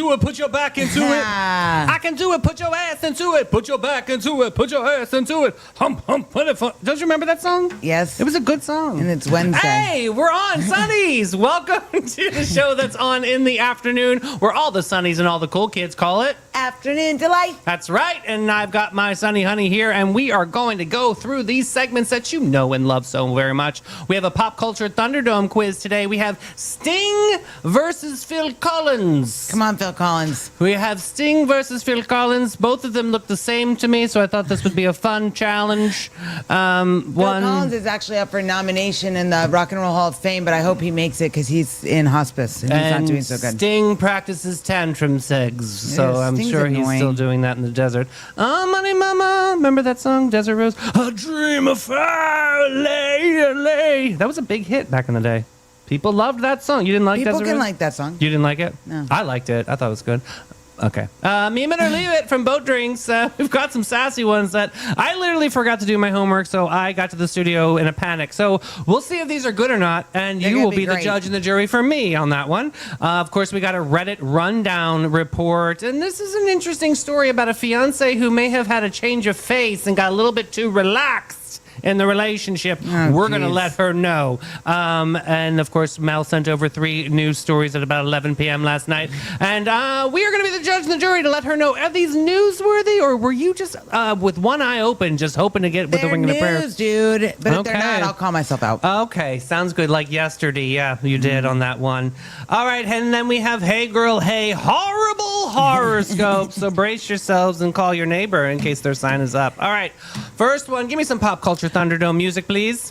do it, put your back into it. I can do it, put your ass into it. Put your back into it, put your ass into it. Hump, hump, put it. Don't you remember that song? Yes. It was a good song. And it's Wednesday. Hey, we're on Sunnies. Welcome to the show that's on in the afternoon, where all the Sunnies and all the cool kids call it Afternoon Delight. That's right. And I've got my Sunny Honey here, and we are going to go through these segments that you know and love so very much. We have a pop culture Thunderdome quiz today. We have Sting versus Phil Collins. Come on, Phil Collins. We have Sting versus Phil Collins. Both of them look the same to me, so I thought this would be a fun challenge. Phil Collins is actually up for nomination in the Rock and Roll Hall of Fame, but I hope he makes it because he's in hospice and he's not doing so good. Sting practices tantrum segs, so I'm Sting's sure annoying. he's still doing that in the desert. Oh, money mama. Remember that song, Desert Rose? A dream of fire, lay. That was a big hit back in the day. People loved that song. You didn't like People Desert can Rose? like that song. You didn't like it? No. I liked it. I thought it was good. Okay. Meme it or leave it from Boat Drinks. We've got some sassy ones that I literally forgot to do my homework, so I got to the studio in a panic. So we'll see if these are good or not, and They're you gonna will be be the great. judge and the jury for me on that one. Of course, we got a Reddit rundown report, and this is an interesting story about a fiance who may have had a change of face and got a little bit too relaxed in the relationship. We're going to geez. let her know. And of course, Mel sent over 3 news stories at about 11 p.m. last night. And we are going to be the judge and the jury to let her know, are these newsworthy, or were you just with one eye open, just hoping to get with the They're ring of the prayer? news, dude. But if they're Okay. not, I'll call myself out. Okay, sounds good. Like yesterday, yeah, you did on that one. All right, and then we have Hey Girl, Hey Horrible Horoscope. So brace yourselves and call your neighbor in case their sign is up. All right, first one, give me some pop culture Thunderdome music, please.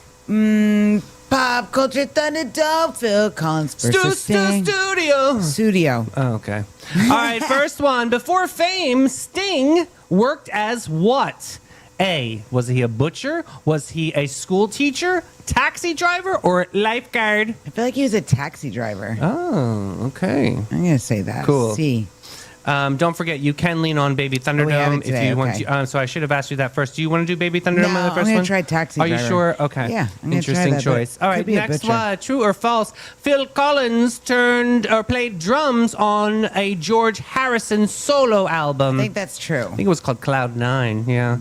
Pop Culture Thunderdome, Phil Collins versus Sting. Studio. Studio. Oh, okay. All right, first one. Before fame, Sting worked as what? A, was he a butcher? Was he a school teacher, taxi driver, or lifeguard? I feel like he was a taxi driver. Oh, okay. I'm going to say that. Cool. C. Don't forget, you can lean on Baby Thunderdome we have it if today, you want okay. to. So I should have asked you that first. Do you want to do Baby Thunderdome No, on the I'm first gonna one? try Taxi Are you Driver. sure? Okay. Yeah, I'm gonna try Interesting that, but choice. All could right, be a next butcher. one. True or false? Phil Collins played drums on a George Harrison solo album. I think that's true. I think it was called Cloud 9, yeah.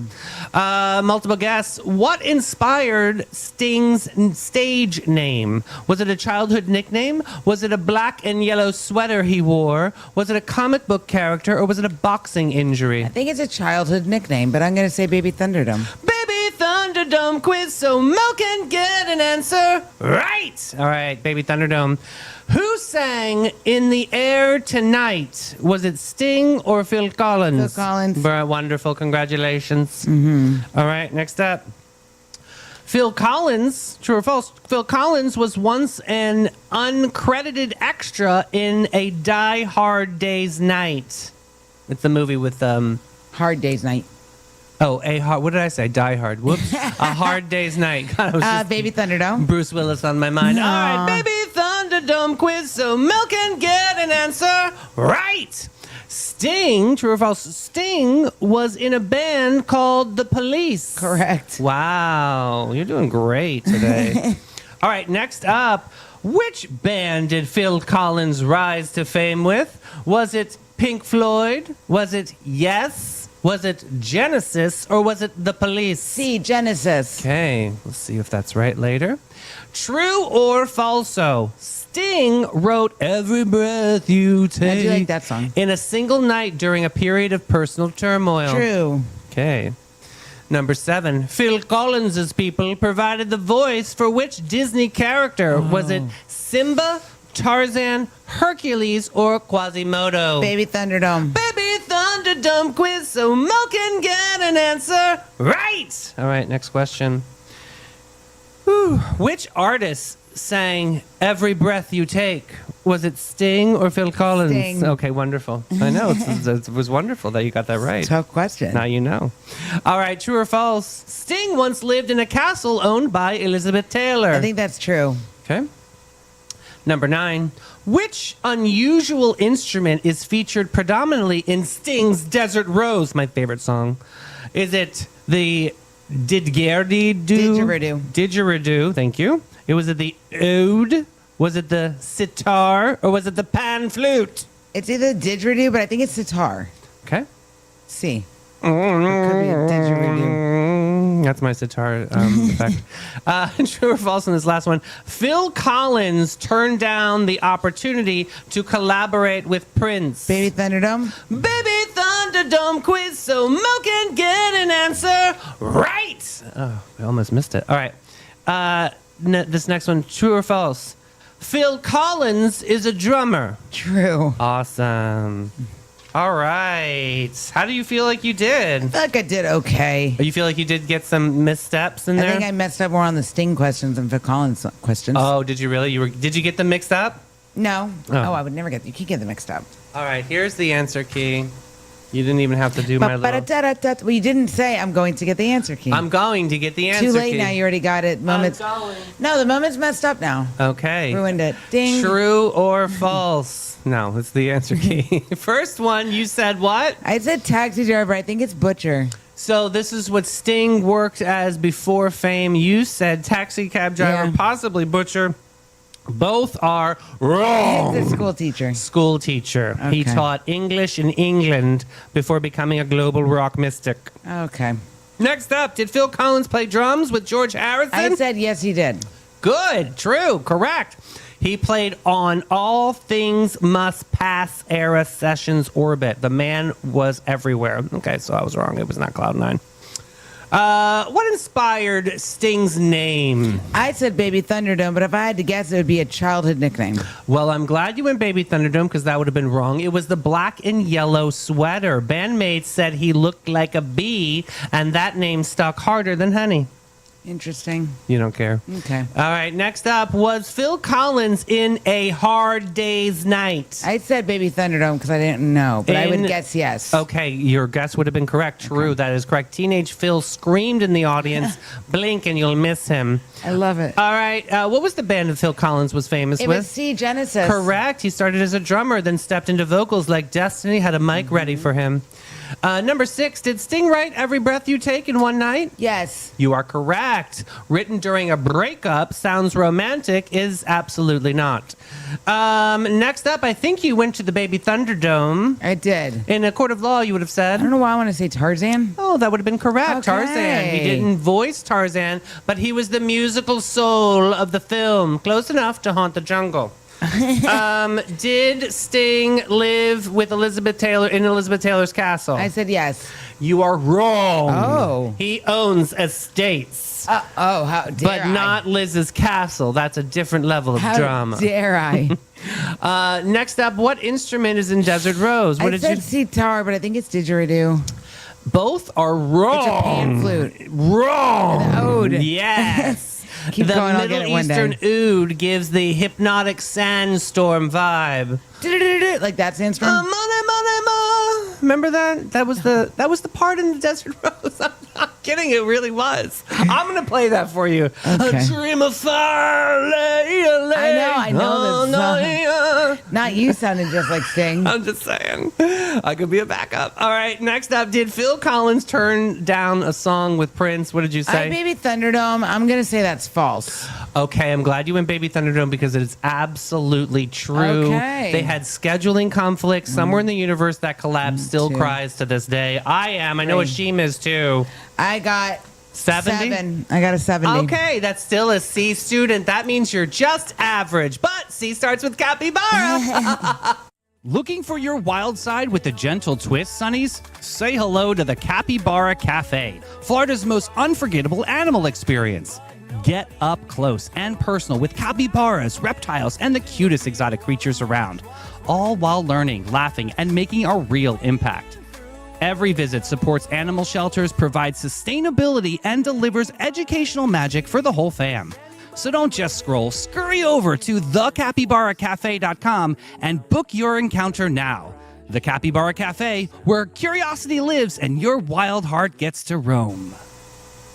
Multiple guess. What inspired Sting's stage name? Was it a childhood nickname? Was it a black and yellow sweater he wore? Was it a comic book character, or was it a boxing injury? I think it's a childhood nickname, but I'm going to say Baby Thunderdome. Baby Thunderdome quiz so Mel can get an answer right. All right, Baby Thunderdome. Who sang In the Air Tonight? Was it Sting or Phil Collins? Phil Collins. Wonderful. Congratulations. All right, next up. Phil Collins, true or false? Phil Collins was once an uncredited extra in a Die Hard Day's Night. It's the movie with Hard Day's Night. what did I say? Die Hard. Whoops. A Hard Day's Night. God, I was just Baby Thunderdome. Bruce Willis on my mind. No. All right, Baby Thunderdome quiz so Mel can get an answer right. Sting, true or false? Sting was in a band called The Police. Correct. Wow, you're doing great today. All right, next up, which band did Phil Collins rise to fame with? Was it Pink Floyd? Was it Yes? Was it Genesis? Or was it The Police? C. Genesis. Okay, let's see if that's right later. True or falso? Sting wrote Every Breath You Take I do like that song. in a single night during a period of personal turmoil. True. Okay. Number 7. Phil Collins' people provided the voice for which Disney character? Was it Simba, Tarzan, Hercules, or Quasimodo? Baby Thunderdome. Baby Thunderdome quiz so Mel can get an answer right. All right, next question. Whew. Which artist sang Every Breath You Take? Was it Sting or Phil Collins? Sting. Okay, wonderful. I know, it was wonderful that you got that right. Tough question. Now you know. All right, true or false? Sting once lived in a castle owned by Elizabeth Taylor. I think that's true. Okay. Number 9. Which unusual instrument is featured predominantly in Sting's Desert Rose, my favorite song? Is it the didgeridoo? Didgeridoo, thank you. Was it the oud? Was it the sitar? Or was it the pan flute? It's either didgeridoo, but I think it's sitar. Okay. C. It could be a didgeridoo. That's my sitar effect. True or false on this last one? Phil Collins turned down the opportunity to collaborate with Prince. Baby Thunderdome? Baby Thunderdome quiz so Mo can get an answer right. Oh, we almost missed it. All right. This next one, true or false? Phil Collins is a drummer. True. Awesome. All right. How do you feel like you did? I feel like I did okay. You feel like you did get some missteps in I there? think I messed up more on the Sting questions than Phil Collins questions. Oh, did you really? Did you get them mixed up? No. Oh. I would never get. You can't get them mixed up. All right. Here's the answer key. You didn't even have to do my little... Well, you didn't say I'm going to get the answer key. I'm going to get the answer Too late key. now. You already got it. Moments. I'm going. No, the moment's messed up now. Okay. Ruined it. Ding. True or false? No, it's the answer key. First one, you said what? I said taxi driver. I think it's butcher. So this is what Sting worked as before fame. You said taxi cab driver, Yeah. possibly butcher. Both are wrong. He's a school teacher. School teacher. He Okay. taught English in England before becoming a global rock mystic. Okay. Next up, did Phil Collins play drums with George Harrison? I said yes, he did. Good, true, correct. He played on All Things Must Pass era Sessions Orbit. The man was everywhere. Okay, so I was wrong. It was not Cloud9. What inspired Sting's name? I said Baby Thunderdome, but if I had to guess, it would be a childhood nickname. Well, I'm glad you went Baby Thunderdome because that would have been wrong. It was the black and yellow sweater. Bandmates said he looked like a bee, and that name stuck harder than honey. Interesting. You don't care. Okay. All right, next up, was Phil Collins in A Hard Day's Night? I said Baby Thunderdome because I didn't know, but I would In- guess yes. Okay, your guess would have been correct. True, that is correct. Teenage Phil screamed in the audience, blink and you'll miss him. I love it. All right, what was the band that Phil Collins was famous It with? was C Genesis. Correct. He started as a drummer, then stepped into vocals like Destiny, had a mic ready for him. Number 6, did Sting write Every Breath You Take in One Night? Yes. You are correct. Written during a breakup, sounds romantic, is absolutely not. Next up, I think you went to the Baby Thunderdome. I did. In a court of law, you would have I said. don't know why I want to say Tarzan. Oh, that would have been correct. Okay. Tarzan. He didn't voice Tarzan, but he was the musical soul of the film. Close enough to Haunt the Jungle. Did Sting live with Elizabeth Taylor in Elizabeth Taylor's castle? I said yes. You are wrong. Oh. He owns estates, How dare but I? not Liz's castle. That's a different level of How drama. dare I? Next up, what instrument is in Desert Rose? What I said sitar, but I think it's didgeridoo. Both are wrong. It's a pan flute. Wrong. The oud. Yes. Keep the going, I'll Middle get it one Eastern day. oud gives the hypnotic sandstorm vibe. Like that stands for? Money, money, money. Remember that? That was the part in the Desert Rose. I'm not kidding. It really was. I'm gonna play that for you. Okay. A dream of fire. I know this song. Not you sounded just like Sting. I'm just saying. I could be a backup. All right. Next up, did Phil Collins turn down a song with Prince? What did you say? Baby Thunderdome. I'm going to say that's false. Okay, I'm glad you went Baby Thunderdome because it is absolutely true. Okay. They had scheduling conflicts. Somewhere in the universe, that collab still too. cries to this day. I am. I know Three. Ashim is too. I got 70? 7. I got a 70. Okay, that's still a C student. That means you're just average. But C starts with capybara. Looking for your wild side with a gentle twist, Sonnies? Say hello to the Capybara Cafe, Florida's most unforgettable animal experience. Get up close and personal with capybaras, reptiles, and the cutest exotic creatures around, all while learning, laughing, and making a real impact. Every visit supports animal shelters, provides sustainability, and delivers educational magic for the whole fam. So don't just scroll, scurry over to thecapybaracafe.com and book your encounter now. The Capybara Cafe, where curiosity lives and your wild heart gets to roam.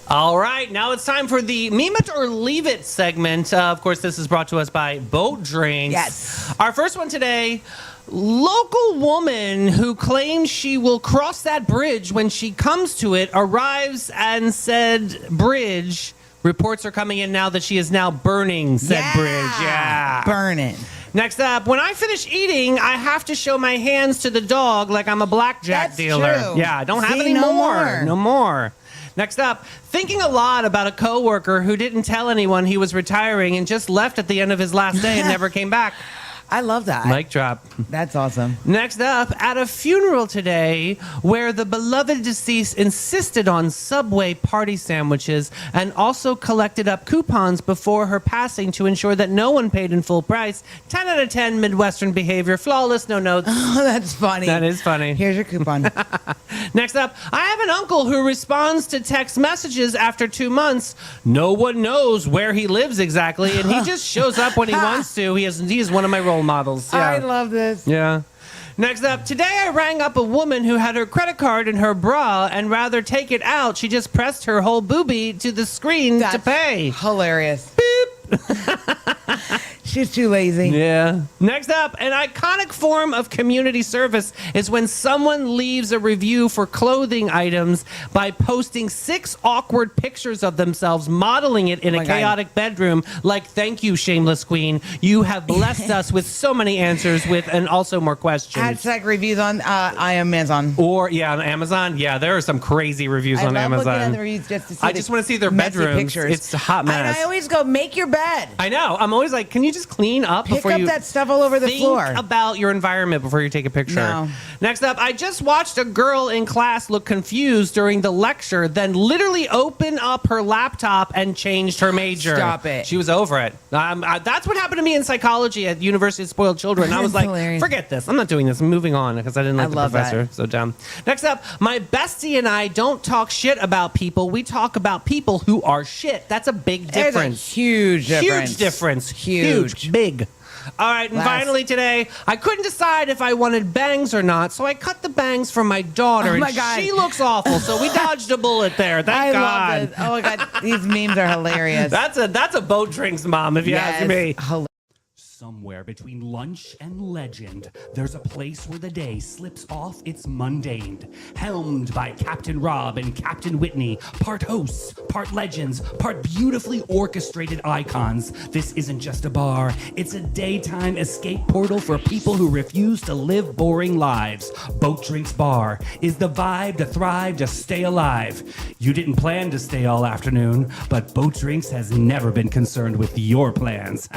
All right, now it's time for the Meme It or Leave It segment. Of course, this is brought to us by Boat Drinks. Yes. Our first one today, local woman who claims she will cross that bridge when she comes to it arrives and said bridge. Reports are coming in now that she is now burning said bridge. Yeah. Burn it. Next up, when I finish eating, I have to show my hands to the dog like I'm a blackjack That's dealer. true. Yeah, I don't have See, any no more. more. No more. Next up, thinking a lot about a coworker who didn't tell anyone he was retiring and just left at the end of his last day and never came back. I love that. Mic drop. That's awesome. Next up, at a funeral today where the beloved deceased insisted on Subway party sandwiches and also collected up coupons before her passing to ensure that no one paid in full price. 10 out of 10 Midwestern behavior. Flawless, no notes. Oh, that's funny. That is funny. Here's your coupon. Next up, I have an uncle who responds to text messages after 2 months. No one knows where he lives exactly, and he just shows up when he wants to. He is one of my role models. Yeah. I love this. Yeah. Next up, today I rang up a woman who had her credit card in her bra and rather take it out, she just pressed her whole boobie to the screen to pay. Hilarious. She's too lazy. Yeah. Next up, an iconic form of community service is when someone leaves a review for clothing items by posting 6 awkward pictures of themselves modeling it in a chaotic bedroom like, thank you, shameless queen. You have blessed us with so many answers with and also more questions. Hashtag reviews on I am Amazon. Or, yeah, on Amazon. Yeah, there are some crazy reviews on I love Amazon. looking at the reviews just to see I just want to see their messy bedrooms. pictures. It's a hot mess. And I always go, make your bed. I know. I'm always like, can you just clean up Pick before up you that stuff all over the think floor. about your environment before you take a picture? No. Next up, I just watched a girl in class look confused during the lecture, then literally open up her laptop and changed her major. Stop it. She was over it. That's what happened to me in psychology at University of Spoiled Children. I was like, hilarious. forget this. I'm not doing this. I'm moving on because I didn't like I the love professor. that. So dumb. Next up, my bestie and I don't talk shit about people. We talk about people who are shit. That's a big difference. There's a huge difference. Huge difference. Huge. Big. All right, and Last. finally today, I couldn't decide if I wanted bangs or not, so I cut the bangs for my daughter. Oh my and God. She looks awful, so we dodged a bullet there. Thank I God. love it. Oh my God, these memes are hilarious. That's a boat drinks mom, if you ask me. Somewhere between lunch and legend, there's a place where the day slips off its mundane. Helmed by Captain Rob and Captain Whitney, part hosts, part legends, part beautifully orchestrated icons. This isn't just a bar, it's a daytime escape portal for people who refuse to live boring lives. Boat Drinks Bar is the vibe to thrive, to stay alive. You didn't plan to stay all afternoon, but Boat Drinks has never been concerned with your plans.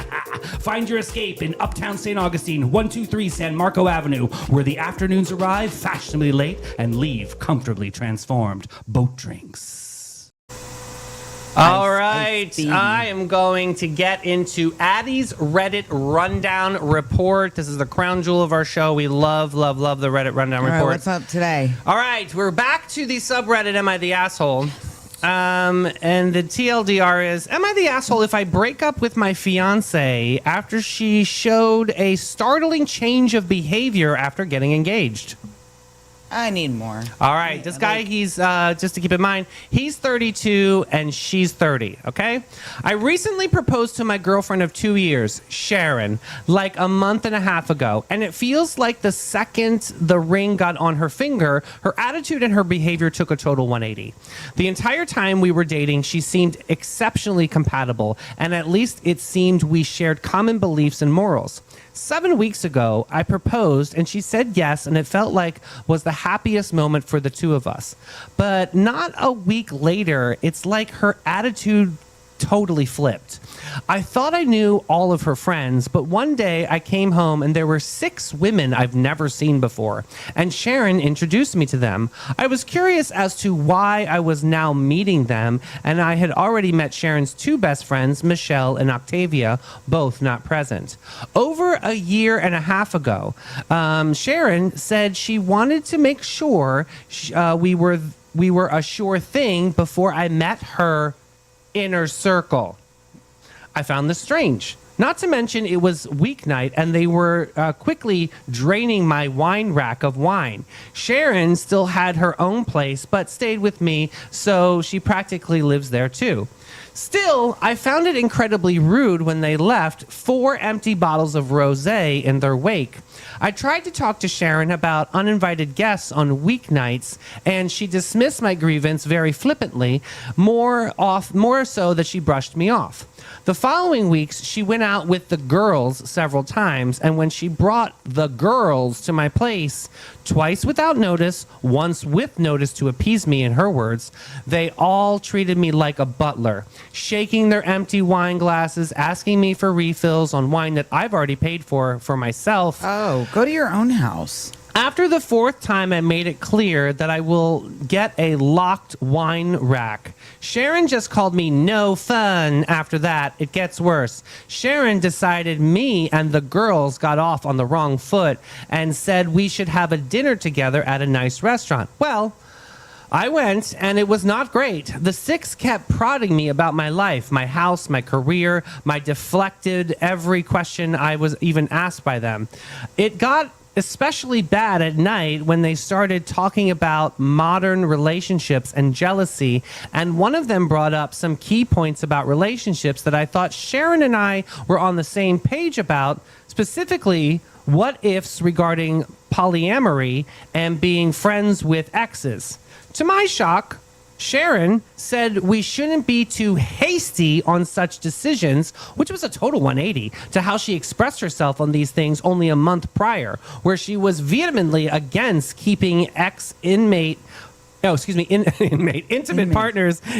Find your escape in Uptown St. Augustine, 123 San Marco Avenue, where the afternoons arrive fashionably late and leave comfortably transformed. Boat Drinks. All right, I am going to get into Addie's Reddit Rundown Report. This is the crown jewel of our show. We love, love, love the Reddit Rundown All right, Report. what's up today? All right, we're back to the subreddit Am I the Asshole? And the TLDR is, am I the asshole if I break up with my fiance after she showed a startling change of behavior after getting engaged? I need more. All right, this guy, he's, just to keep in mind, he's 32 and she's 30, okay? I recently proposed to my girlfriend of 2 years, Sharon, like a month and a half ago, and it feels like the second the ring got on her finger, her attitude and her behavior took a total 180. The entire time we were dating, she seemed exceptionally compatible, and at least it seemed we shared common beliefs and morals. 7 weeks ago, I proposed and she said yes, and it felt like was the happiest moment for the two of us. But not a week later, it's like her attitude totally flipped. I thought I knew all of her friends, but one day I came home and there were 6 women I've never seen before, and Sharon introduced me to them. I was curious as to why I was now meeting them, and I had already met Sharon's 2 best friends, Michelle and Octavia, both not present. Over a year and a half ago, Sharon said she wanted to make sure we were a sure thing before I met her inner circle. I found this strange. Not to mention it was weeknight and they were quickly draining my wine rack of wine. Sharon still had her own place but stayed with me, so she practically lives there too. Still, I found it incredibly rude when they left 4 empty bottles of rosé in their wake. I tried to talk to Sharon about uninvited guests on weeknights, and she dismissed my grievance very flippantly, more so that she brushed me off. The following weeks, she went out with the girls several times, and when she brought the girls to my place, twice without notice, once with notice to appease me, in her words, they all treated me like a butler, shaking their empty wine glasses, asking me for refills on wine that I've already paid for myself. Oh, go to your own house. After the 4th time, I made it clear that I will get a locked wine rack. Sharon just called me no fun. After that, it gets worse. Sharon decided me and the girls got off on the wrong foot and said we should have a dinner together at a nice restaurant. Well, I went, and it was not great. The 6 kept prodding me about my life, my house, my career, my deflected every question I was even asked by them. It got especially bad at night when they started talking about modern relationships and jealousy, and one of them brought up some key points about relationships that I thought Sharon and I were on the same page about, specifically what ifs regarding polyamory and being friends with exes. To my shock, Sharon said we shouldn't be too hasty on such decisions, which was a total 180 to how she expressed herself on these things only a month prior, where she was vehemently against keeping intimate partners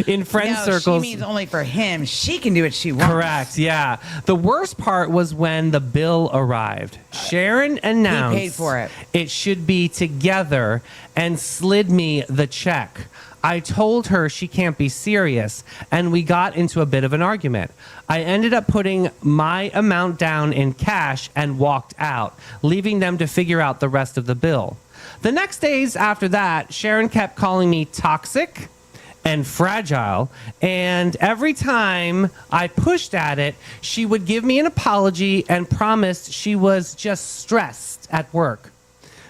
in friend circles. She means only for him. She can do what she wants. Correct, yeah. The worst part was when the bill arrived. Sharon announced he paid for it. It should be together and slid me the check. I told her she can't be serious, and we got into a bit of an argument. I ended up putting my amount down in cash and walked out, leaving them to figure out the rest of the bill. The next days after that, Sharon kept calling me toxic and fragile, and every time I pushed at it, she would give me an apology and promised she was just stressed at work.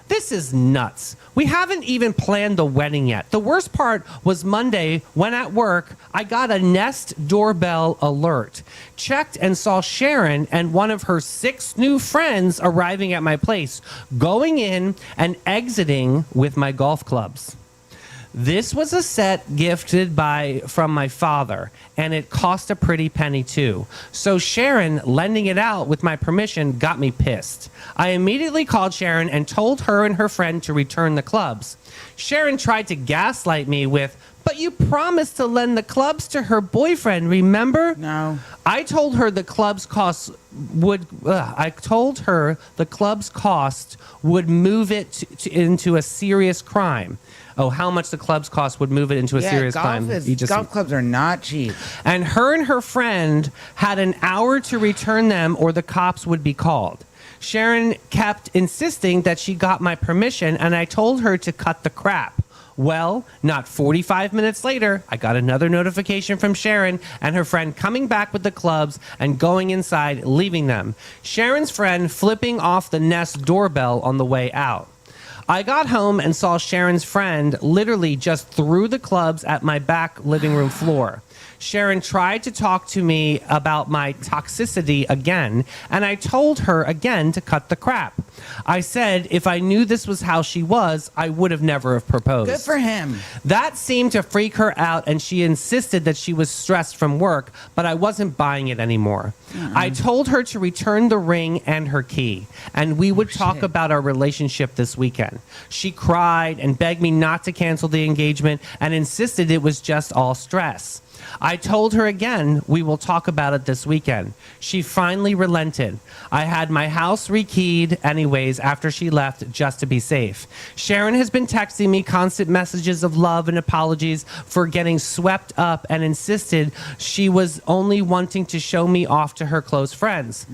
This is nuts. We haven't even planned the wedding yet. The worst part was Monday when at work, I got a Nest doorbell alert. Checked and saw Sharon and one of her 6 new friends arriving at my place, going in and exiting with my golf clubs. This was a set gifted from my father, and it cost a pretty penny too. So Sharon, lending it out with my permission, got me pissed. I immediately called Sharon and told her and her friend to return the clubs. Sharon tried to gaslight me with, "But you promised to lend the clubs to her boyfriend, remember?" No. I told her the clubs cost would move it into a serious crime. Oh, how much the clubs cost would move it into a serious crime. Golf clubs are not cheap. And her friend had an hour to return them or the cops would be called. Sharon kept insisting that she got my permission, and I told her to cut the crap. Well, not 45 minutes later, I got another notification from Sharon and her friend coming back with the clubs and going inside, leaving them. Sharon's friend flipping off the Nest doorbell on the way out. I got home and saw Sharon's friend literally just threw the clubs at my back living room floor. Sharon tried to talk to me about my toxicity again, and I told her again to cut the crap. I said if I knew this was how she was, I would have never have proposed. Good for him. That seemed to freak her out, and she insisted that she was stressed from work, but I wasn't buying it anymore. I told her to return the ring and her key, and we would talk about our relationship this weekend. She cried and begged me not to cancel the engagement and insisted it was just all stress. I told her again, we will talk about it this weekend. She finally relented. I had my house rekeyed anyways after she left just to be safe. Sharon has been texting me constant messages of love and apologies for getting swept up and insisted she was only wanting to show me off to her close friends.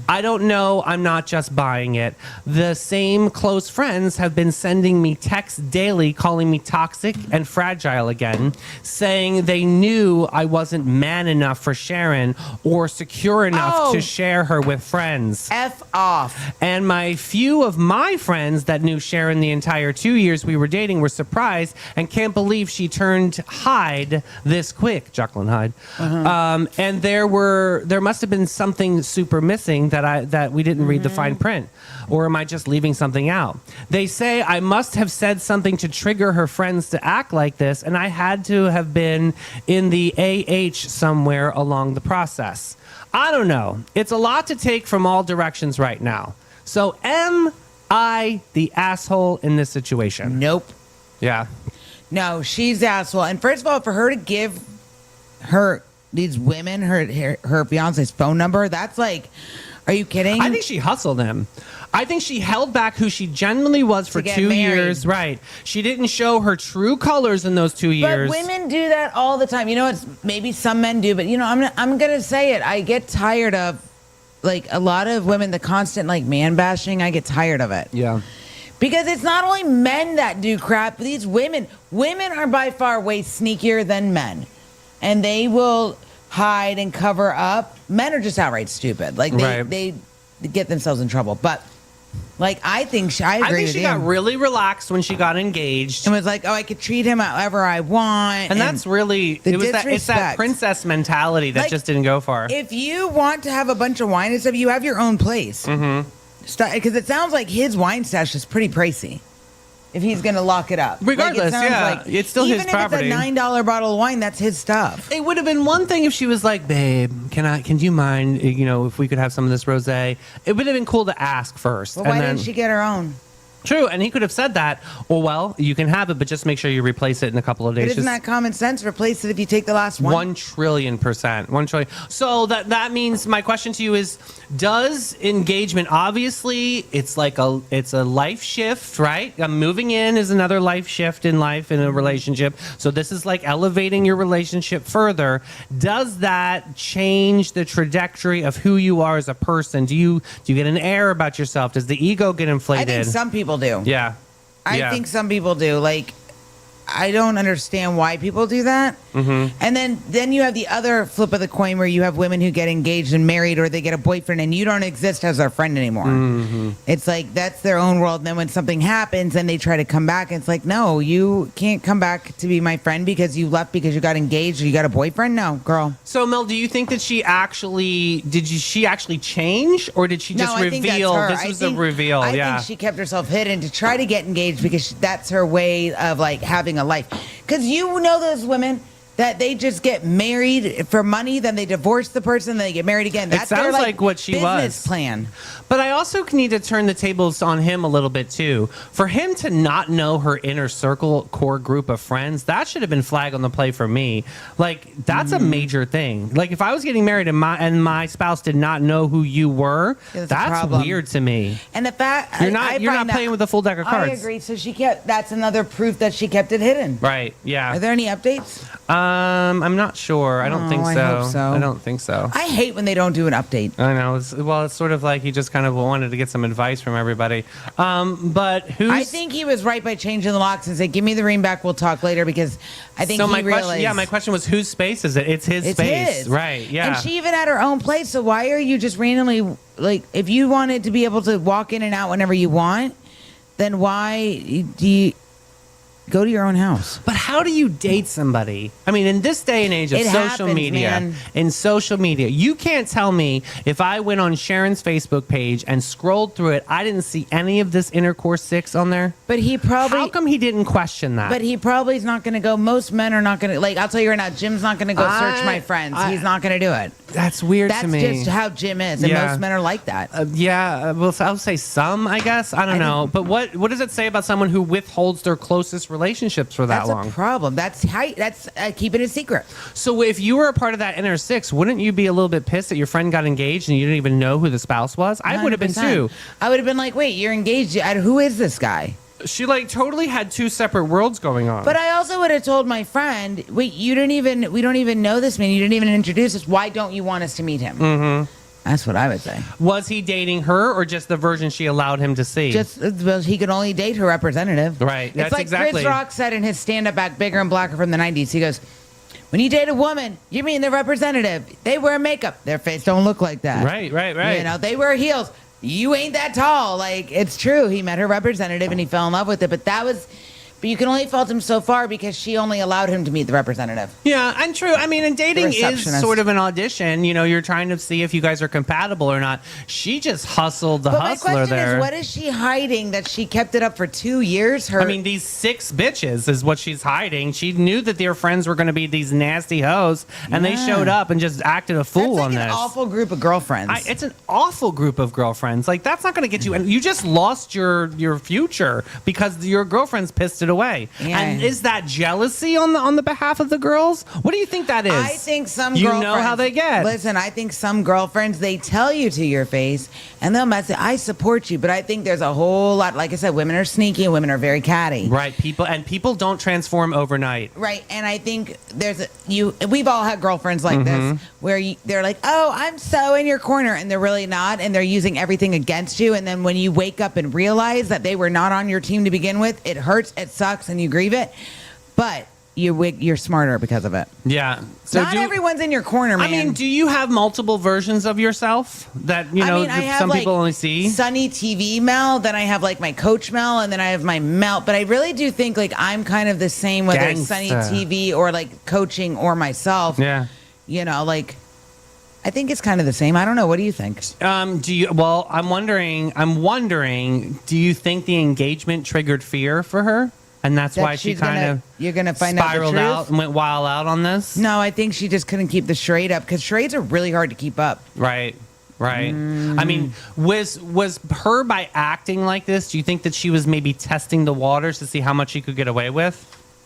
I don't know, I'm not just buying it. The same close friends have been sending me texts daily calling me toxic and fragile again, saying they knew knew I wasn't man enough for Sharon or secure enough to share her with friends. F off. And my few of my friends that knew Sharon the entire 2 years we were dating were surprised and can't believe she turned Hyde this quick, Jacqueline Hyde. And there must have been something super missing that we didn't read the fine print. Or am I just leaving something out? They say I must have said something to trigger her friends to act like this, and I had to have been in the AH somewhere along the process. I don't know. It's a lot to take from all directions right now. So am I the asshole in this situation? Nope. Yeah. No, she's the asshole. And first of all, for her to give these women her fiance's phone number, that's like, are you kidding? I think she hustled him. I think she held back who she genuinely was for 2 years. Right. She didn't show her true colors in those 2 years. But women do that all the time. You know, it's maybe some men do, but you know, I'm gonna say it. I get tired of like a lot of women, the constant like man bashing. I get tired of it. Yeah. Because it's not only men that do crap, but these women are by far way sneakier than men. And they will hide and cover up. Men are just outright stupid. Like they get themselves in trouble. But like I think I agree with she you. got really relaxed when she got engaged. And was like, oh, I could treat him however I want. And that's really it's that princess mentality that like, just didn't go far. If you want to have a bunch of wine and stuff, you have your own place. Mm-hmm. Because it sounds like his wine stash is pretty pricey. If he's going to lock it up. Regardless, it's still his property. Even if it's a $9 bottle of wine, that's his stuff. It would have been one thing if she was like, babe, can you mind, if we could have some of this rosé? It would have been cool to ask first. Well, why didn't she get her own? True, and he could have said that. Well, you can have it, but just make sure you replace it in a couple of days. But isn't that common sense? Replace it if you take the last one. 1 trillion%. 1 trillion. So that means my question to you is: does engagement? Obviously, it's a life shift, right? Moving in is another life shift in life in a relationship. So this is like elevating your relationship further. Does that change the trajectory of who you are as a person? Do you get an air about yourself? Does the ego get inflated? I think some people do. Yeah. I think some people do. Like, I don't understand why people do that. Mm-hmm. And then you have the other flip of the coin where you have women who get engaged and married, or they get a boyfriend and you don't exist as their friend anymore. Mm-hmm. It's like that's their own world. And then when something happens and they try to come back, it's like, no, you can't come back to be my friend because you left because you got engaged or you got a boyfriend. No, girl. So Mel, do you think that she actually change, or did she just reveal? This was a reveal. I think she kept herself hidden to try to get engaged because that's her way of like having a life. Because you know those women that they just get married for money, then they divorce the person, then they get married again. That's it sounds their, like what she business plan. But I also need to turn the tables on him a little bit too. For him to not know her inner circle, core group of friends, that should have been flag on the play for me. Like that's a major thing. Like if I was getting married and my spouse did not know who you were, that's weird to me. And the fact you're not playing with a full deck of cards. I agree. So that's another proof that she kept it hidden. Right. Yeah. Are there any updates? I'm not sure. I don't think so. I hope so. I don't think so. I hate when they don't do an update. I know. It's sort of like he just kind of wanted to get some advice from everybody. But I think he was right by changing the locks and say, "Give me the ring back. We'll talk later." Because I think he realized. My question was, whose space is it? It's his space, his. Right? Yeah. And she even had her own place. So why are you just randomly like? If you wanted to be able to walk in and out whenever you want, then why do you? Go to your own house. But how do you date somebody? I mean, in this day and age of social media, you can't tell me if I went on Sharon's Facebook page and scrolled through it, I didn't see any of this Intercourse 6 on there. But he probably... How come he didn't question that? But he probably is not going to go. Most men are not going to... Like, I'll tell you right now, Jim's not going to go search my friends. He's not going to do it. That's weird to me. That's just how Jim is. And most men are like that. Well, I'll say some, I guess. I don't know. But what does it say about someone who withholds their closest relationships for that long? That's a problem. That's keeping it a secret. So if you were a part of that inner six, wouldn't you be a little bit pissed that your friend got engaged and you didn't even know who the spouse was? I would have been too. I would have been like, wait, you're engaged. Who is this guy? She totally had two separate worlds going on. But I also would have told my friend, wait, we don't even know this man. You didn't even introduce us. Why don't you want us to meet him? Mm-hmm. That's what I would say. Was he dating her or just the version she allowed him to see? He could only date her representative. Right. It's like Chris Rock said in his stand-up act, Bigger and Blacker from the 90s. He goes, when you date a woman, you mean the representative. They wear makeup. Their face don't look like that. Right. You know, they wear heels. You ain't that tall. Like, it's true. He met her representative and he fell in love with it. But you can only fault him so far because she only allowed him to meet the representative. Yeah, and true. I mean, and dating is receptionist. sort of an audition. You know, you're trying to see if you guys are compatible or not. She just hustled the But my hustler question there. is, what is she hiding that she kept it up for 2 years? I mean, these 6 bitches is what she's hiding. She knew that their friends were going to be these nasty hoes, and they Yeah. showed up and just acted a fool that's like on an this. awful group of girlfriends. It's an awful group of girlfriends. Like, that's not going to get you. And you just lost your future because your girlfriends pissed it away. Yeah. And is that jealousy on the behalf of the girls? What do you think that is? I think some you girlfriends, know how they get. Listen, I think some girlfriends, they tell you to your face and they'll mess it. I support you, but I think there's a whole lot. Like I said, women are sneaky and women are very catty. Right, people don't transform overnight. Right, and I think we've all had girlfriends like this where they're like, "Oh, I'm so in your corner," and they're really not, and they're using everything against you. And then when you wake up and realize that they were not on your team to begin with, it hurts, it sucks, and you grieve it. But you're smarter because of it. Yeah. So not everyone's in your corner, man. I mean, do you have multiple versions of yourself that I have some like people only see? Sunny TV Mel, then I have like my Coach Mel, and then I have my Mel. But I really do think like I'm kind of the same whether it's Sunny Gangsta. TV or like coaching or myself. Yeah. You know, like I think it's kind of the same. I don't know. What do you think? I'm wondering, do you think the engagement triggered fear for her? And that's That why she she's gonna- kind of you're gonna find out the spiraled truth? out and went wild out on this? No, I think she just couldn't keep the charade up because charades are really hard to keep up. Right. I mean, was her by acting like this, do you think that she was maybe testing the waters to see how much she could get away with?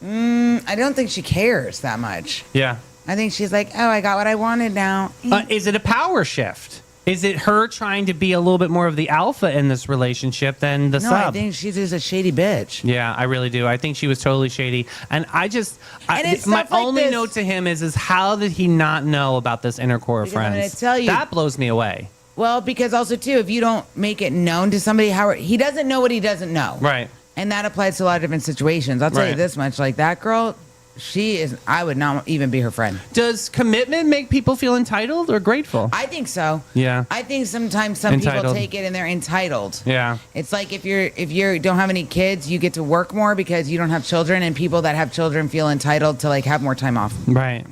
I don't think she cares that much. Yeah. I think she's like, oh, I got what I wanted now. Is it a power shift? Is it her trying to be a little bit more of the alpha in this relationship than the No, sub? I think she's just a shady bitch. Yeah, I really do. I think she was totally shady. And And it's my stuff like only this. note to him is how did he not know about this inner core of Because I'm friends? gonna tell you- that blows me away. Well, because also too, if you don't make it known to somebody how he doesn't know what he doesn't know, Right. and that applies to a lot of different situations. I'll tell you Right. this much: like that girl, she is. I would not even be her friend. Does commitment make people feel entitled or grateful? I think so. Yeah. I think sometimes some people Entitled. take it and they're entitled. Yeah. It's like if you don't have any kids, you get to work more because you don't have children, and people that have children feel entitled to like have more time off. Right.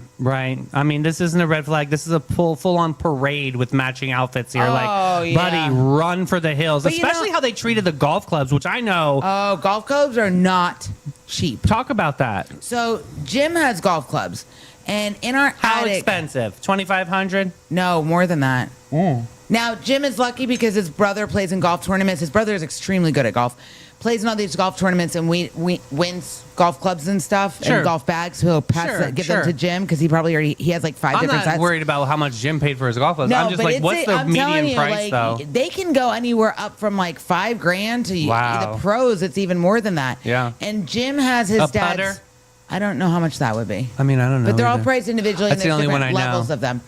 I mean, this isn't a red flag. This is a full on parade with matching outfits here. Oh, like, yeah. buddy, run for the hills. But you Especially know- how they treated the golf clubs, which I know. Oh, golf clubs are not cheap. Talk about that. So Jim has golf clubs, and in our How attic, expensive? 2,500. no more than that. Now Jim is lucky because his brother plays in golf tournaments. His brother is extremely good at golf. Plays in all these golf tournaments and we wins golf clubs and stuff Sure. and golf bags. He'll give them to Jim because he has like 5 I'm different not sets. worried about how much Jim paid for his golf clubs. No, I'm just but like, it's what's the I'm telling median you, price, like, though? They can go anywhere up from like $5,000 to Wow. the pros. It's even more than that. Yeah. And Jim has his A dad's. putter? I don't know how much that would be. I mean, I don't know. But they're all either. priced individually. That's and the there's only one different I know. levels of them.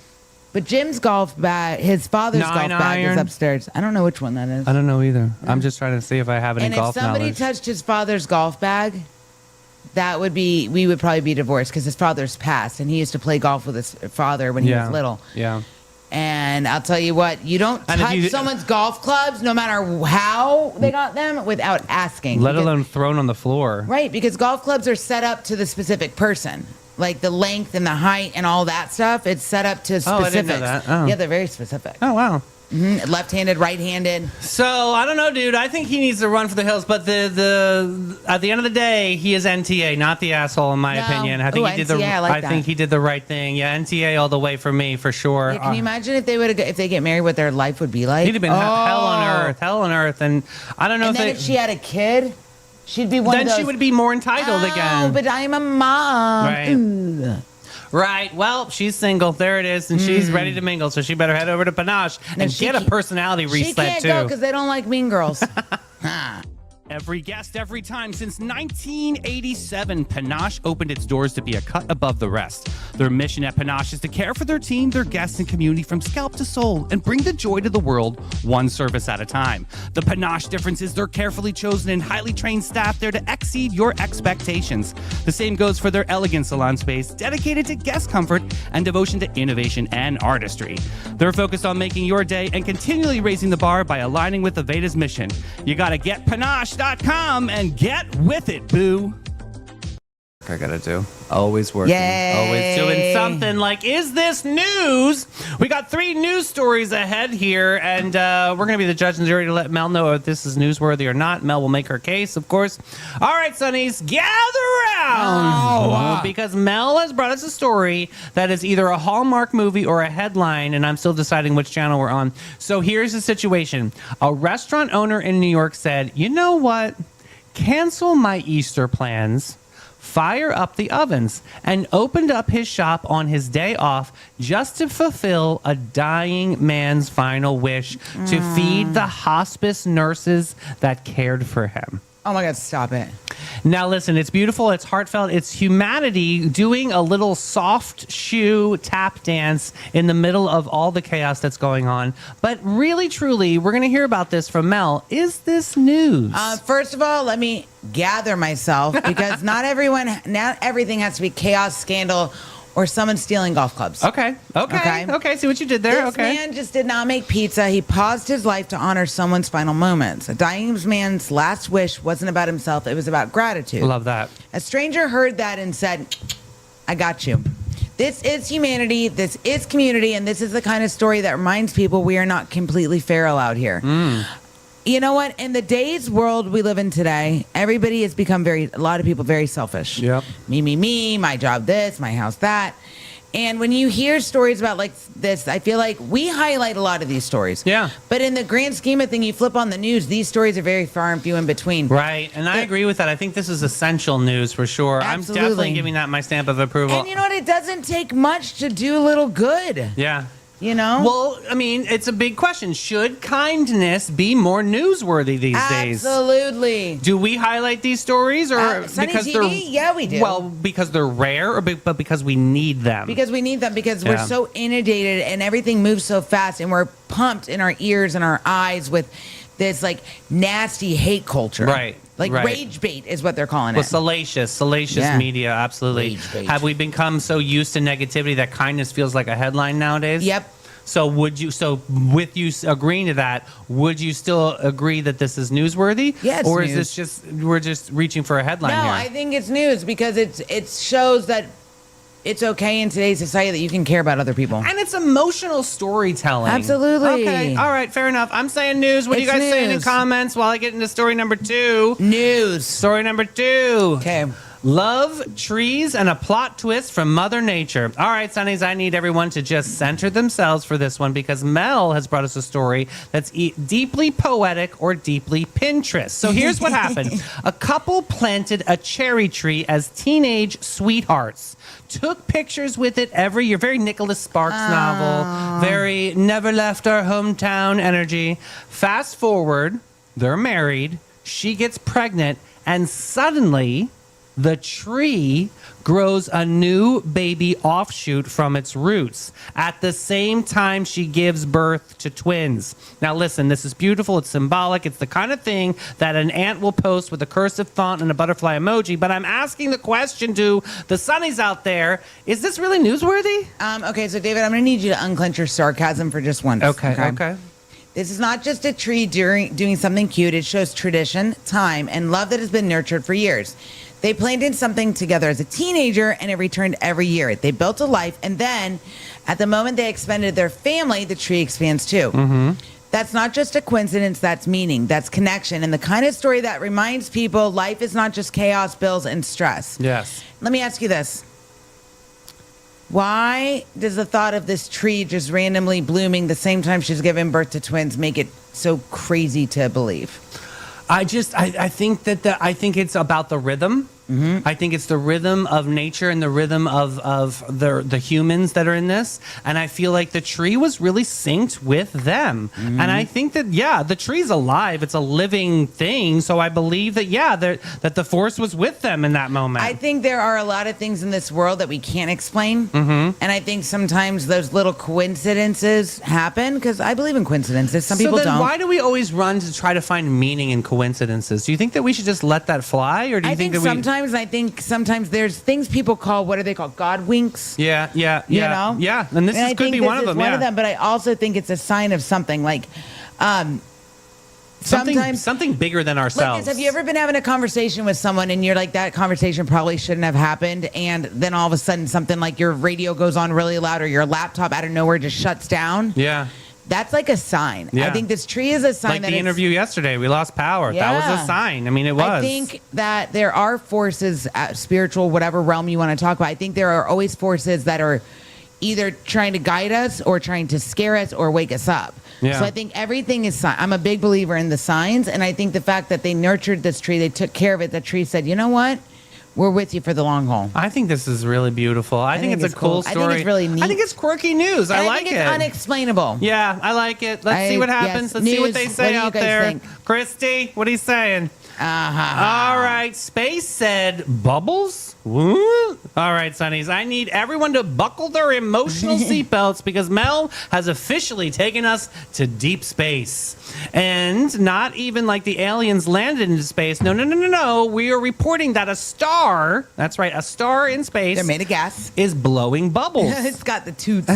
But Jim's golf bag, his father's golf 9 bag iron? is upstairs. I don't know which one that is. I don't know either. I'm just trying to see if I have any And if golf somebody knowledge. touched his father's golf bag, we would probably be divorced because his father's passed, and he used to play golf with his father when he was little. Yeah. And I'll tell you what, you don't And if touch you- someone's golf clubs, no matter how they got them, without asking. Let Because- alone thrown on the floor. Right, because golf clubs are set up to the specific person. Like the length and the height and all that stuff, it's set up to specifics. Oh, I didn't know that. Oh. Yeah, they're very specific. Oh, wow. Left-handed, right-handed. So I don't know, dude. I think he needs to run for the hills. But the at the end of the day, he is NTA, not the asshole, in my No. opinion. I think Ooh, he did NTA, I like that. think he did the right thing. Yeah, NTA all the way for me, for sure. Yeah, can you imagine if they get married, what their life would be like? He'd have been hell on earth, and I don't know And then if if she had a kid, she'd be one then of those. she would be more entitled Oh, again. but I'm a mom. Right. Ooh. Right. Well, she's single. There it is, and she's ready to mingle. So she better head over to Panache No, and she get a can't- personality She reset can't too. go because they don't like mean girls. Huh. Every guest, every time. Since 1987, Panache opened its doors to be a cut above the rest. Their mission at Panache is to care for their team, their guests, and community from scalp to soul and bring the joy to the world one service at a time. The Panache difference is their carefully chosen and highly trained staff there to exceed your expectations. The same goes for their elegant salon space, dedicated to guest comfort and devotion to innovation and artistry. They're focused on making your day and continually raising the bar by aligning with Aveda's mission. You gotta get Panache.com and get with it, boo. I gotta do. Always working. Yay. Always doing something. Like, is this news? We got 3 news stories ahead here, and we're gonna be the judge and jury to let Mel know if this is newsworthy or not. Mel will make her case, of course. All right, Sonnies, gather around, because Mel has brought us a story that is either a Hallmark movie or a headline, and I'm still deciding which channel we're on. So here's the situation: a restaurant owner in New York said, "You know what? Cancel my Easter plans, fire up the ovens," and opened up his shop on his day off just to fulfill a dying man's final wish to feed the hospice nurses that cared for him. Oh my God, stop it. Now listen, it's beautiful, it's heartfelt, it's humanity doing a little soft shoe tap dance in the middle of all the chaos that's going on. But really, truly, we're going to hear about this from Mel. Is this news? First of all, let me gather myself, because not everything has to be chaos, scandal, or someone stealing golf clubs. Okay. See what you did there. This man just did not make pizza. He paused his life to honor someone's final moments. A dying man's last wish wasn't about himself. It was about gratitude. Love that. A stranger heard that and said, "I got you." This is humanity. This is community. And this is the kind of story that reminds people we are not completely feral out here. You know what? In the day's world we live in today, everybody has become a lot of people very selfish. Yep. Me, my job this, my house that. And when you hear stories about like this, I feel like we highlight a lot of these stories. Yeah. But in the grand scheme of things, you flip on the news, these stories are very far and few in between. Right. And I agree with that. I think this is essential news for sure. Absolutely. I'm definitely giving that my stamp of approval. And you know what? It doesn't take much to do a little good. Yeah. You know? Well, I mean, it's a big question. Should kindness be more newsworthy these days? Absolutely. Do we highlight these stories, or Sunny because TV? they're Yeah, we do. Well, because they're rare, or but because we need them? Because we need them, because Yeah. we're so inundated and everything moves so fast, and we're pumped in our ears and our eyes with this like nasty hate culture. Right. Like right. rage bait is what they're calling Well, it. salacious Yeah. media, absolutely. Rage bait. Have we become so used to negativity that kindness feels like a headline nowadays? Yep. So with you agreeing to that, would you still agree that this is newsworthy? Yeah, it's or is news. this we're just reaching for a headline No, here? I think it's news because it shows that it's okay in today's society that you can care about other people. And it's emotional storytelling. Absolutely. Okay. All right. Fair enough. I'm saying news. What do you It's guys say in the news. comments while I get into story number 2? News. Story number 2. Okay. Love, trees, and a plot twist from Mother Nature. All right, Sonnies, I need everyone to just center themselves for this one, because Mel has brought us a story that's deeply poetic or deeply Pinterest. So here's what happened. A couple planted a cherry tree as teenage sweethearts. Took pictures with it every year. Very Nicholas Sparks novel. Very never left our hometown energy. Fast forward, they're married. She gets pregnant, and suddenly the tree grows a new baby offshoot from its roots. At the same time, she gives birth to twins. Now listen, this is beautiful. It's symbolic. It's the kind of thing that an aunt will post with a cursive font and a butterfly emoji. But I'm asking the question to the Sonnies out there, is this really newsworthy? Okay, so David, I'm going to need you to unclench your sarcasm for just once. Okay. This is not just a tree doing something cute. It shows tradition, time, and love that has been nurtured for years. They planted something together as a teenager, and it returned every year. They built a life, and then at the moment they expanded their family, the tree expands too. Mm-hmm. That's not just a coincidence. That's meaning. That's connection. And the kind of story that reminds people life is not just chaos, bills, and stress. Yes. Let me ask you this. Why does the thought of this tree just randomly blooming the same time she's giving birth to twins make it so crazy to believe? I think it's about the rhythm. I think it's the rhythm of nature and the rhythm of the humans that are in this. And I feel like the tree was really synced with them. And I think that, the tree's alive. It's a living thing. So I believe that, that the force was with them in that moment. I think there are a lot of things in this world that we can't explain. And I think sometimes those little coincidences happen because I believe in coincidences. Some people so then don't. Why do we always run to try to find meaning in coincidences? Do you think that we should just let that fly? Or do you think that sometimes there's things people call, what are they called? God winks. Yeah. You know? Yeah. And this could be one of them. One of them, but I also think it's a sign of something like something bigger than ourselves. Have you ever been having a conversation with someone and you're like, that conversation probably shouldn't have happened, and then all of a sudden something like your radio goes on really loud or your laptop out of nowhere just shuts down? Yeah. That's like a sign. Yeah. I think this tree is a sign. Like the interview yesterday, we lost power. Yeah. That was a sign. I mean, it was. I think that there are forces, spiritual, whatever realm you want to talk about. I think there are always forces that are either trying to guide us or trying to scare us or wake us up. Yeah. So I think everything is sign. I'm a big believer in the signs, and I think the fact that they nurtured this tree, they took care of it. The tree said, "You know what? We're with you for the long haul." I think this is really beautiful. I think it's a cool story. I think it's really neat. I think it's quirky news. And I like think it. it's unexplainable. Yeah, I like it. Let's see what happens. Yes. Let's see what News. they What say do you out guys there. think? Christy, what are you saying? Uh-huh. All right, Space said bubbles. What? All right, Sonnies, I need everyone to buckle their emotional seatbelts because Mel has officially taken us to deep space. And not even like the aliens landed into space. No. We are reporting that a star, that's right, a star in space. They're made of gas. Is blowing bubbles. It's got the tooth.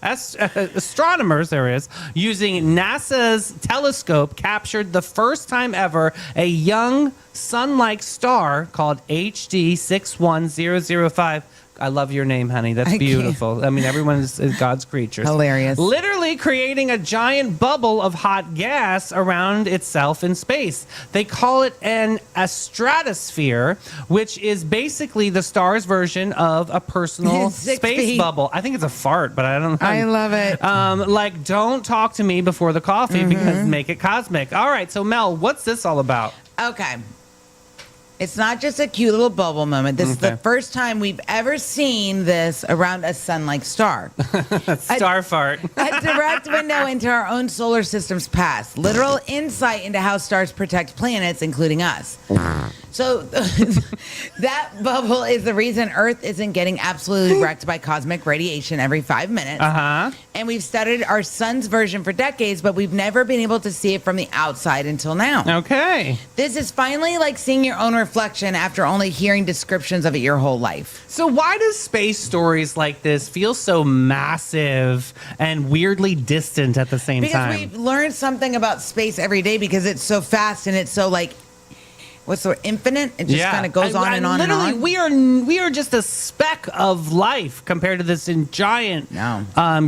Astronomers, using NASA's telescope, captured the first time ever a young sun-like star called HD 61005. I love your name, honey. That's beautiful. I mean, everyone is God's creatures. Hilarious. Literally creating a giant bubble of hot gas around itself in space. They call it an astratosphere, which is basically the star's version of a personal space bubble. I think it's a fart, but I don't know. I love it. Like, don't talk to me before the coffee because make it cosmic. All right, so Mel, what's this all about? Okay. It's not just a cute little bubble moment. This is the first time we've ever seen this around a sun-like star. Star fart. A direct window into our own solar system's past. Literal insight into how stars protect planets, including us. So that bubble is the reason Earth isn't getting absolutely wrecked by cosmic radiation every 5 minutes. And we've studied our sun's version for decades, but we've never been able to see it from the outside until now. Okay. This is finally like seeing your own reflection after only hearing descriptions of it your whole life. So why does space stories like this feel so massive and weirdly distant at the same time? Because we've learned something about space every day because it's so fast and it's so like, what's the word? Infinite? It just kind of goes on and on literally, and on. we are just a speck of life compared to this giant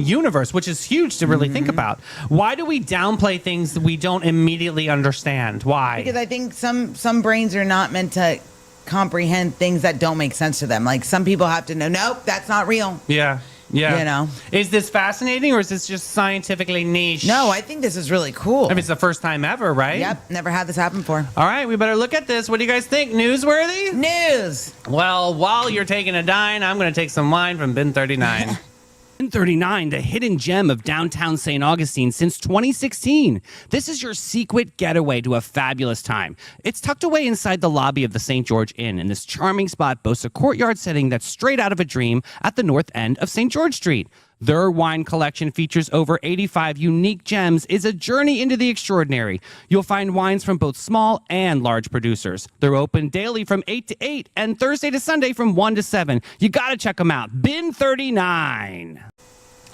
universe, which is huge to really think about. Why do we downplay things that we don't immediately understand? Why? Because I think some brains are not meant to comprehend things that don't make sense to them. Like some people have to know, nope, that's not real. Yeah. Yeah. You know? Is this fascinating or is this just scientifically niche? No, I think this is really cool. I mean, it's the first time ever, right? Yep, never had this happen before. All right, we better look at this. What do you guys think? Newsworthy? News. Well, while you're taking a dine, I'm going to take some wine from Bin 39. Bin 39, the hidden gem of downtown St. Augustine since 2016. This is your secret getaway to a fabulous time. It's tucked away inside the lobby of the St. George Inn, and this charming spot boasts a courtyard setting that's straight out of a dream at the north end of St. George Street. Their wine collection features over 85 unique gems, is a journey into the extraordinary. You'll find wines from both small and large producers. They're open daily from 8 to 8 and Thursday to Sunday from 1 to 7. You got to check them out. Bin 39.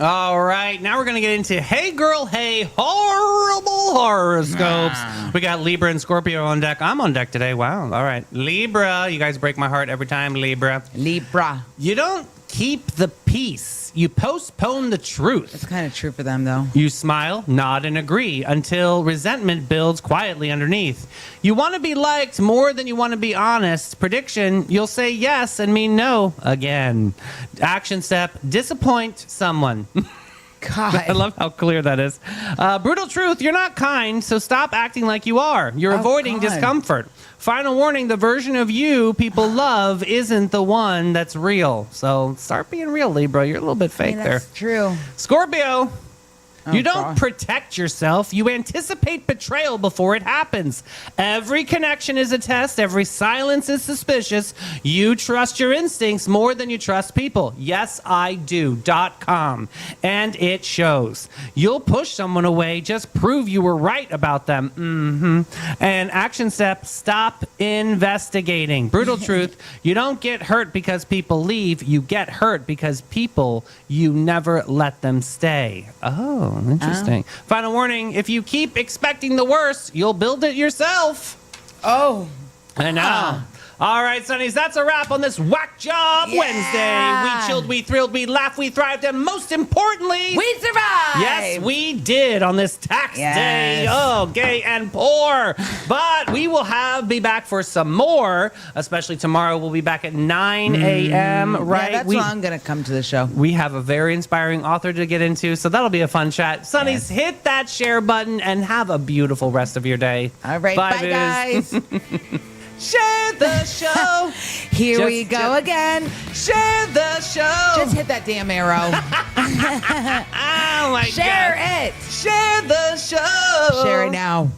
All right, now we're going to get into Hey Girl, Hey Horrible Horoscopes. We got Libra and Scorpio on deck. I'm on deck today. Wow. All right. Libra, you guys break my heart every time, Libra. Libra. You don't keep the peace. You postpone the truth. It's kind of true for them, though. You smile, nod, and agree until resentment builds quietly underneath. You want to be liked more than you want to be honest. Prediction, you'll say yes and mean no again. Action step, disappoint someone. God. I love how clear that is. Brutal truth, you're not kind, so stop acting like you are. You're avoiding God. discomfort. Final warning, the version of you people love isn't the one that's real. So start being real, Libra. You're a little bit fake there. That's true. Scorpio, you don't God. protect yourself. You anticipate betrayal before it happens. Every connection is a test. Every silence is suspicious. You trust your instincts more than you trust people. Yes, I do.com. And it shows. You'll push someone away. Just prove you were right about them. And action step, stop investigating. Brutal truth, you don't get hurt because people leave. You get hurt because people, you never let them stay. Oh. Interesting. Final warning, if you keep expecting the worst, you'll build it yourself. Oh. I know. All right, Sonnies, that's a wrap on this Whack Job Wednesday. We chilled, we thrilled, we laughed, we thrived, and most importantly, We survived. yes, we did on this tax day. Oh, gay and poor. But we will be back for some more, especially tomorrow. We'll be back at 9 a.m., right? Yeah, that's when I'm going to come to the show. We have a very inspiring author to get into, so that'll be a fun chat. Sonnies, hit that share button and have a beautiful rest of your day. All right. Bye, Viz. guys. Share the show. Here we go again. Share the show. Just hit that damn arrow. Oh my Share God. it. Share the show. Share it now.